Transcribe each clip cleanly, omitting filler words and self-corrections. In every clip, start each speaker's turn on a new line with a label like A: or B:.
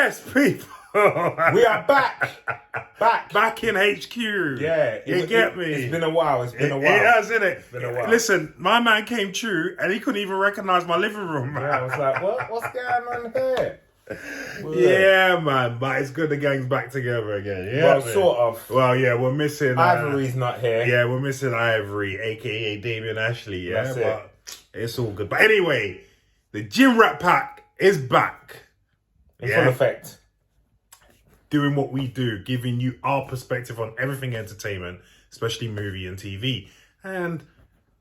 A: Yes, people.
B: We are back.
A: Back in HQ.
B: Yeah.
A: You get me?
B: It's been a while. It
A: has, innit?
B: It's been a while.
A: Listen, my man came true and he couldn't even recognize my living room.
B: Yeah, I was like, what's going on here?
A: Yeah, man. But it's good the gang's back together again. Yeah,
B: well, sort of.
A: Well, yeah, we're missing...
B: Ivory's not here.
A: Yeah, we're missing Ivory, a.k.a. Damien Ashley. Yeah,
B: That's
A: but it's all good. But anyway, the Gym Rat Pack is back.
B: In full effect.
A: Doing what we do, giving you our perspective on everything entertainment, especially movie and TV. And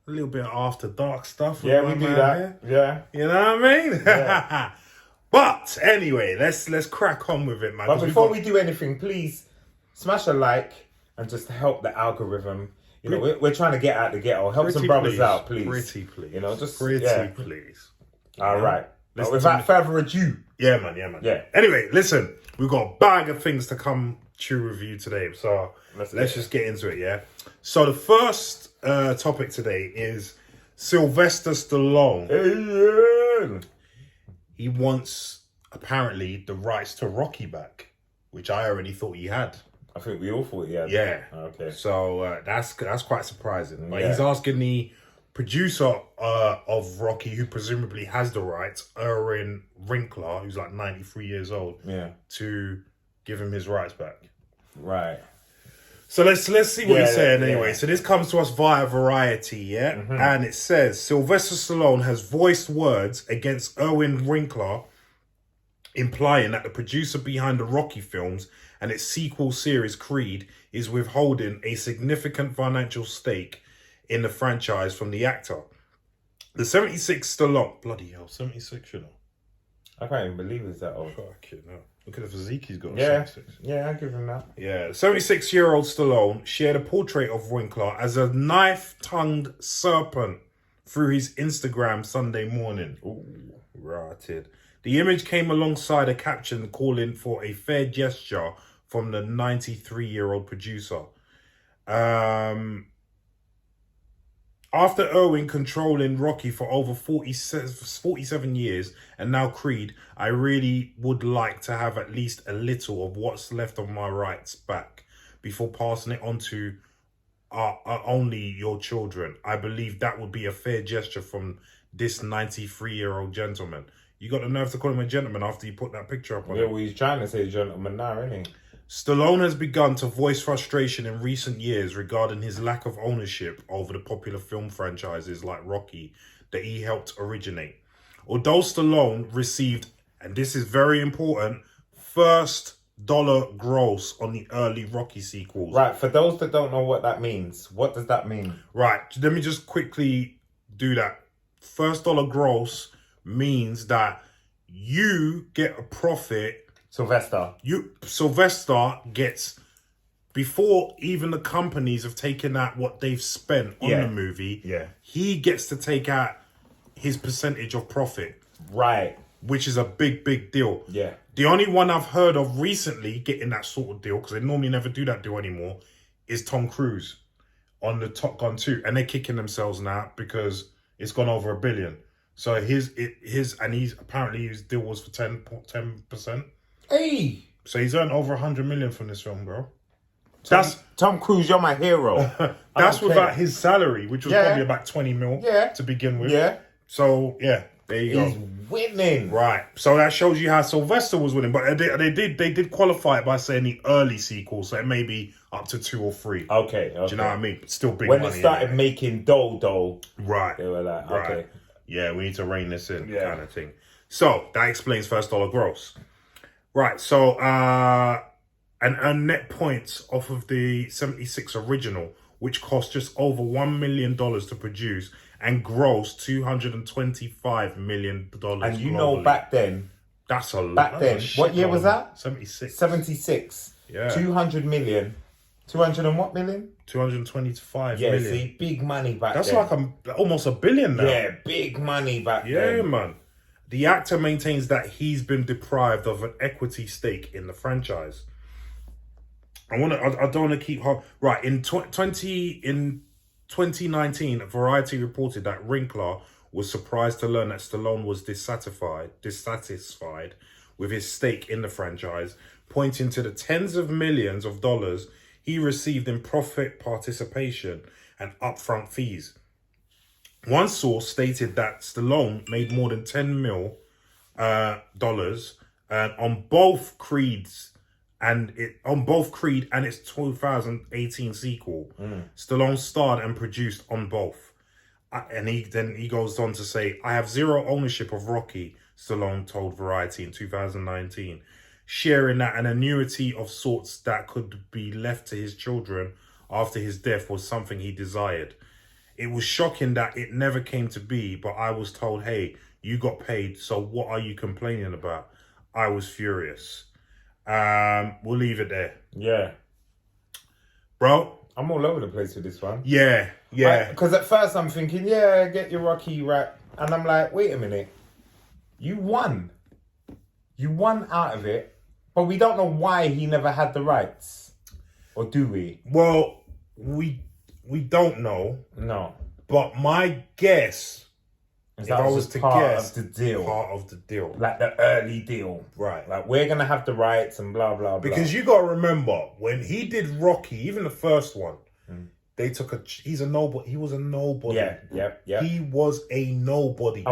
A: a little bit of after dark stuff.
B: Yeah, we do that. Here. Yeah.
A: You know what I mean? Yeah. But anyway, let's crack on with it, man.
B: But before we do anything, please smash a like and just help the algorithm. You know, we're trying to get out the ghetto. Help some brothers out, please.
A: Pretty please.
B: You know, just
A: please.
B: All right. Without further ado.
A: Yeah, man. Yeah. Anyway, listen, we've got a bag of things to come to review today. So let's just get into it, yeah? So the first topic today is Sylvester Stallone.
B: Hey.
A: He wants, apparently, the rights to Rocky back, which I already thought he had.
B: I think we all thought he had.
A: Yeah.
B: Okay.
A: So that's quite surprising. Like, he's asking the producer of Rocky, who presumably has the rights, Irwin Winkler, who's like 93 years old, to give him his rights back.
B: Right.
A: So let's see what he's saying anyway. So this comes to us via Variety, yeah? Mm-hmm. And it says, Sylvester Stallone has voiced words against Irwin Winkler, implying that the producer behind the Rocky films and its sequel series Creed is withholding a significant financial stake in the franchise from the actor. The 76 Stallone... Bloody hell, 76, you know.
B: I can't even believe it's that old.
A: Fucking hell. Look at the physique he's got.
B: Yeah,
A: 76.
B: yeah, I give him that.
A: Yeah, 76-year-old Stallone shared a portrait of Winkler as a knife-tongued serpent through his Instagram Sunday morning. Ooh, rotted. The image came alongside a caption calling for a fair gesture from the 93-year-old producer. After Irwin controlling Rocky for over 47 years and now Creed, I really would like to have at least a little of what's left of my rights back before passing it on to only your children. I believe that would be a fair gesture from this 93-year-old gentleman. You got the nerve to call him a gentleman after you put that picture up on him.
B: Yeah, well, he's trying to say gentleman now, isn't he?
A: Stallone has begun to voice frustration in recent years regarding his lack of ownership over the popular film franchises like Rocky that he helped originate. Although Stallone received, and this is very important, first dollar gross on the early Rocky sequels.
B: Right, for those that don't know what that means, what does that mean? Right,
A: let me just quickly do that. First dollar gross means that you get a profit. Sylvester gets, before even the companies have taken out what they've spent on the movie, he gets to take out his percentage of profit.
B: Right.
A: Which is a big, big deal.
B: Yeah.
A: The only one I've heard of recently getting that sort of deal, because they normally never do that deal anymore, is Tom Cruise on the Top Gun 2. And they're kicking themselves now because it's gone over $1 billion. So his deal was for 10%.
B: Hey!
A: So he's earned over 100 million from this film, bro.
B: Tom Cruise, you're my hero.
A: That's without his salary, which was probably about 20 mil to begin with.
B: Yeah.
A: So, yeah, there you go.
B: He's winning.
A: Right. So that shows you how Sylvester was winning. But they did qualify it by saying the early sequel, so it may be up to 2 or 3.
B: Okay.
A: Do you know what I mean? But still big
B: when
A: money.
B: When it started making dough,
A: right.
B: They were like, okay.
A: Right. Yeah, we need to rein this in, kind of thing. So that explains first dollar gross. Right, so and net points off of the 76 original, which cost just over $1 million to produce and grossed $225 million. And
B: you know, back then,
A: that's a lot.
B: Back then, what year was that?
A: 76.
B: 76.
A: Yeah.
B: 200 million. 200 and what million?
A: 225 million.
B: Yeah, see, big money back
A: then.
B: That's
A: like almost $1 billion now.
B: Yeah, big money back then.
A: Yeah, man. The actor maintains that he's been deprived of an equity stake in the franchise. I don't want to keep right. In 2019, Variety reported that Winkler was surprised to learn that Stallone was dissatisfied with his stake in the franchise, pointing to the tens of millions of dollars he received in profit participation and upfront fees. One source stated that Stallone made more than $10 million on both Creed and its 2018 sequel. Stallone starred and produced on both. And he goes on to say, "I have zero ownership of Rocky," Stallone told Variety in 2019, sharing that an annuity of sorts that could be left to his children after his death was something he desired. "It was shocking that it never came to be, but I was told, hey, you got paid, so what are you complaining about? I was furious." We'll leave it there.
B: Yeah.
A: Bro?
B: I'm all over the place with this one.
A: Yeah.
B: Because at first I'm thinking, yeah, get your Rocky right. And I'm like, wait a minute. You won. You won out of it, but we don't know why he never had the rights. Or do we?
A: Well, we don't know.
B: No.
A: But my guess, if I was to guess,
B: part of the deal. Like the early deal.
A: Right.
B: Like, we're going to have the rights and blah, blah, blah.
A: Because you got to remember, when he did Rocky, even the first one, they took he was a nobody.
B: Yeah.
A: He was a nobody.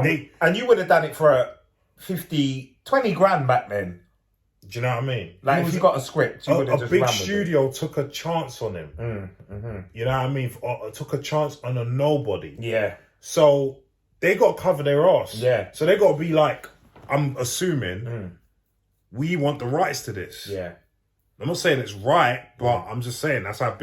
B: And you would have done it for 20 grand back then.
A: Do you know what I mean?
B: Like, if you got a script, you would have just
A: a big studio took a chance on him. You know what I mean? Took a chance on a nobody.
B: Yeah.
A: So they got to cover their ass.
B: Yeah.
A: So they got to be like, I'm assuming, we want the rights to this.
B: Yeah.
A: I'm not saying it's right, but I'm just saying that's how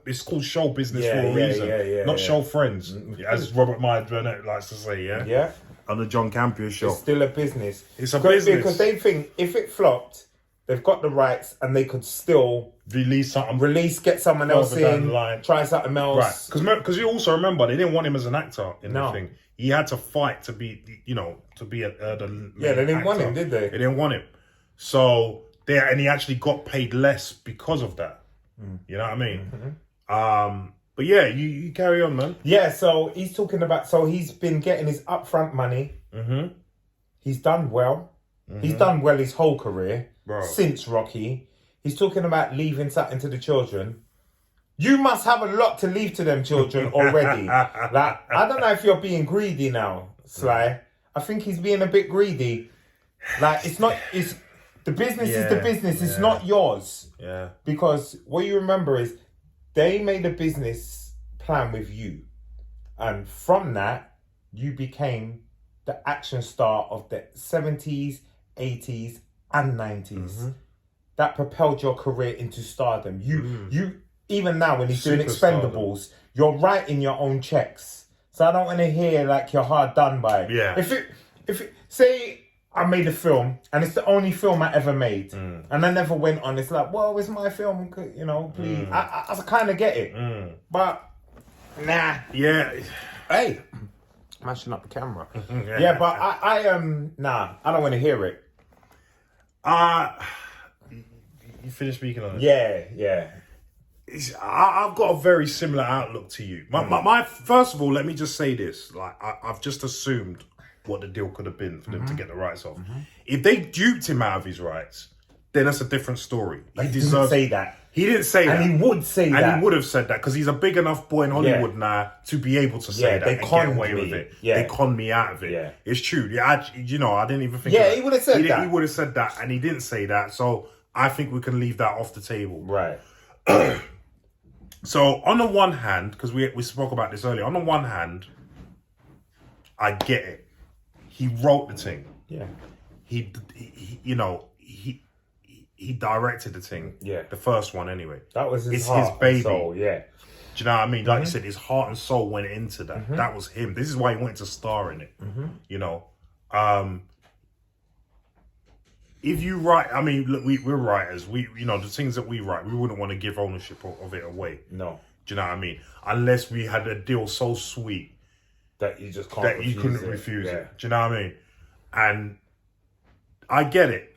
A: it's called show business for a reason, not show friends, as Robert Burnett likes to say. Yeah. On the John Campea show,
B: it's still a business.
A: It's a business
B: because they think if it flopped, they've got the rights and they could still
A: release something,
B: get someone else in, try something else.
A: Right? Because you also remember they didn't want him as an actor in the thing. He had to fight to be, they
B: didn't want him, did they?
A: They didn't want him, so. And he actually got paid less because of that. You know what I mean? But yeah, you carry on, man.
B: Yeah, so he's talking about, he's been getting his upfront money. He's done well. He's done well his whole career since Rocky. He's talking about leaving something to the children. You must have a lot to leave to them children already. Like, I don't know if you're being greedy now, Sly. I think he's being a bit greedy. Like, the business is the business. It's not yours.
A: Yeah.
B: Because what you remember is they made a business plan with you. And from that, you became the action star of the 70s, 80s, and 90s. That propelled your career into stardom. You even now when he's doing Expendables, you're writing your own checks. So I don't want to hear like you're hard done by.
A: Yeah.
B: If it, say I made a film, and it's the only film I ever made. And I never went on. It's like, well, it's my film, please. I kind of get it. But, nah.
A: Yeah.
B: Hey. Mashing up the camera. But I don't want to hear it.
A: You finished speaking on it?
B: Yeah.
A: I've got a very similar outlook to you. My first of all, let me just say this. Like, I've just assumed what the deal could have been for them to get the rights off. If they duped him out of his rights, then that's a different story.
B: He didn't say that.
A: He didn't say that.
B: And he would say that.
A: And he would have said that because he's a big enough boy in Hollywood now to be able to say that
B: they
A: and get away with it.
B: Yeah.
A: They conned me out of it.
B: Yeah.
A: It's true. I didn't even think of that.
B: He would have said that.
A: He would have said that, and he didn't say that. So I think we can leave that off the table.
B: Right.
A: So on the one hand, because we spoke about this earlier, on the one hand, I get it. He wrote the thing.
B: Yeah.
A: He directed the thing.
B: Yeah.
A: The first one anyway.
B: That was his
A: baby.
B: Soul, yeah.
A: Do you know what I mean? Like you said, his heart and soul went into that. That was him. This is why he wanted to star in it. If you write, I mean, look, we're writers. The things that we write, we wouldn't want to give ownership of it away.
B: No.
A: Do you know what I mean? Unless we had a deal so sweet
B: that you just can't
A: that you couldn't refuse it. Do you know what I mean? And I get it.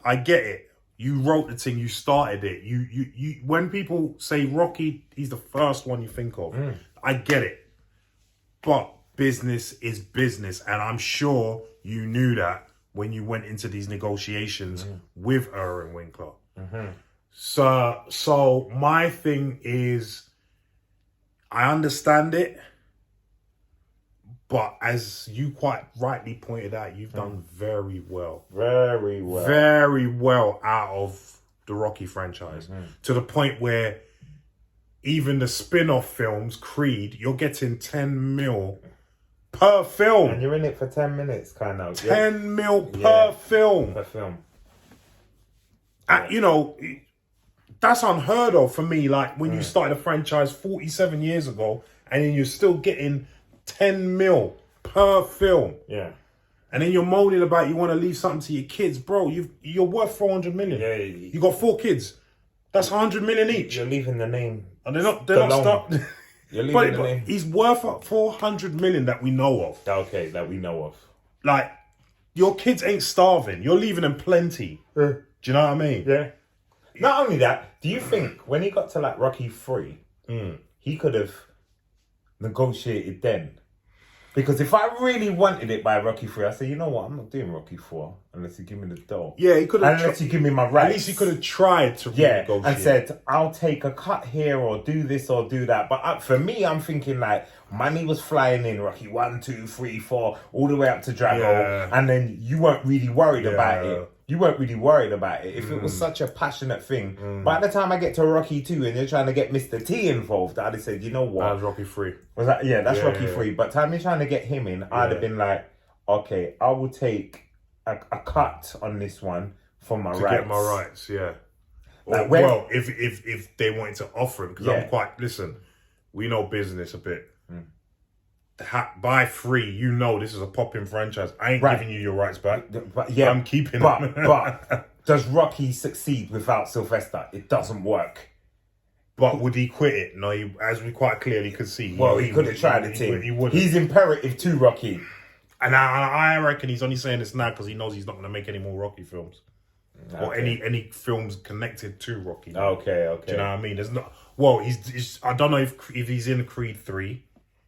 A: You wrote the thing, you started it. You when people say Rocky, he's the first one you think of. I get it. But business is business, and I'm sure you knew that when you went into these negotiations with Irwin Winkler. So my thing is, I understand it, but as you quite rightly pointed out, you've done very well.
B: Very well.
A: Very well out of the Rocky franchise. To the point where even the spin-off films, Creed, you're getting 10 mil per film.
B: And you're in it for 10 minutes, kind of.
A: 10 mil per film.
B: Per film.
A: You know, that's unheard of for me. Like, when you started a franchise 47 years ago, and then you're still getting 10 mil per film.
B: Yeah.
A: And then you're moaning about you want to leave something to your kids. Bro, you're worth 400 million.
B: Yeah.
A: You got 4 kids. That's 100 million each.
B: You're leaving the name.
A: And they're not stuck.
B: You're leaving the
A: But
B: name.
A: he's worth 400 million that we know of.
B: Okay, that we know of.
A: Like, your kids ain't starving. You're leaving them plenty. Do you know what I mean?
B: Yeah. Not only that, do you think when he got to like Rocky 3, he could have negotiated then? Because if I really wanted it by Rocky 3, I say, you know what, I'm not doing Rocky 4 unless you give me the dough.
A: Yeah, he could have.
B: Unless you give me my rights.
A: At least he could have tried to renegotiate.
B: And said, I'll take a cut here or do this or do that. But for me, I'm thinking like, money was flying in Rocky 1, 2, 3, 4, all the way up to Drago.
A: Yeah.
B: And then you weren't really worried about it. You weren't really worried about it. If it was such a passionate thing, by the time I get to Rocky 2 and you're trying to get Mr. T involved, I'd have said, you know what?
A: That was Rocky 3.
B: Was that? Yeah, that's Rocky 3. But time you're trying to get him in, I'd have been like, okay, I will take a cut on this one for my rights.
A: To get my rights, yeah.
B: Like
A: well, if they wanted to offer him, because I'm quite, listen, we know business a bit. By 3, you know this is a popping franchise. I ain't giving you your rights back.
B: But yeah,
A: I'm keeping them.
B: But does Rocky succeed without Sylvester? It doesn't work.
A: But would he quit it? No, as we quite clearly could see.
B: He could have tried it.
A: He would.
B: He's imperative to Rocky.
A: And I reckon he's only saying this now because he knows he's not going to make any more Rocky films. Or any films connected to Rocky.
B: Okay.
A: Do you know what I mean? There's not. Well, he's I don't know if he's in Creed 3.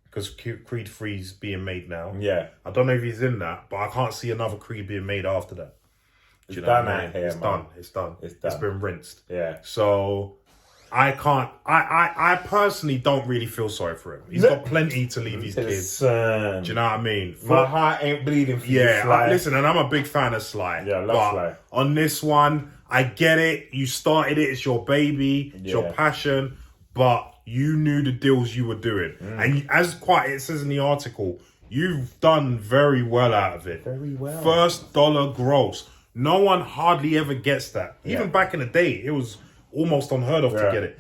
A: Because Creed 3's being made now.
B: Yeah.
A: I don't know if he's in that, but I can't see another Creed being made after that.
B: It's done out here,
A: It's
B: man.
A: done. It's been rinsed.
B: Yeah.
A: So I can't. I personally don't really feel sorry for him. He's got plenty to leave his kids. Do you know what I mean?
B: My heart ain't bleeding for you,
A: Yeah,
B: Sly.
A: listen, and I'm a big fan of Sly.
B: Yeah, I love Sly.
A: On this one, I get it. You started it. It's your baby. It's your passion. But you knew the deals you were doing. And as it says in the article, you've done very well out of it.
B: Very well.
A: First dollar gross. No one hardly ever gets that. Even back in the day, it was almost unheard of to get it.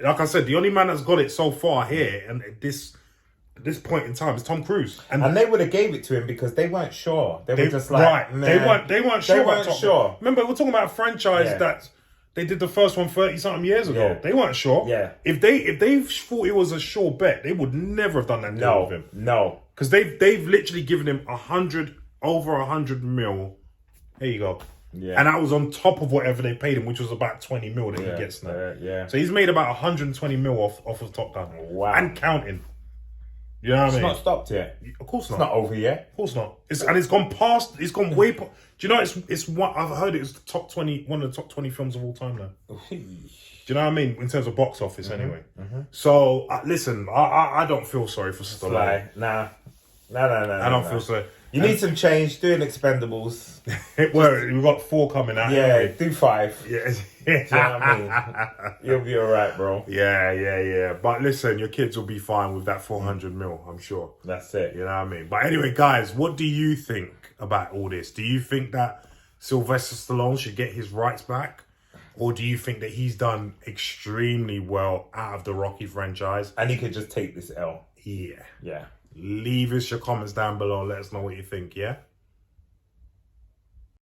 A: Like I said, the only man that's got it so far here and at this point in time is Tom Cruise.
B: And they would have gave it to him because they weren't sure. They were just like,
A: right.
B: nah.
A: They weren't sure.
B: They weren't sure.
A: Remember, we're talking about a franchise that they did the first one 30-something years ago.
B: Yeah.
A: They weren't sure.
B: Yeah.
A: If they thought it was a sure bet, they would never have done that deal with him.
B: No.
A: Because they've literally given him over 100 mil. There you go.
B: Yeah.
A: And that was on top of whatever they paid him, which was about 20 mil that he gets now.
B: Yeah.
A: So he's made about 120 mil off of Top Gun.
B: Wow.
A: And counting. You know what I mean?
B: It's not stopped yet.
A: Of course not.
B: It's not over yet.
A: Of course not. It's gone past. It's gone way past. Do you know it's what I've heard? It's the top 20, one of the top 20 films of all time now. Do you know what I mean? In terms of box office, anyway. So listen, I don't feel sorry for Stallone.
B: Nah.
A: I don't feel sorry.
B: You need some change. Doing Expendables.
A: Well, we've got 4 coming out.
B: Yeah, do 5.
A: Yeah.
B: Do you know what I mean? You'll be all right, bro.
A: Yeah. But listen, your kids will be fine with that 400 mil, I'm sure.
B: That's it.
A: You know what I mean? But anyway, guys, what do you think about all this? Do you think that Sylvester Stallone should get his rights back? Or do you think that he's done extremely well out of the Rocky franchise?
B: And he could just take this L.
A: Yeah.
B: Yeah.
A: Leave us your comments down below. Let us know what you think, yeah?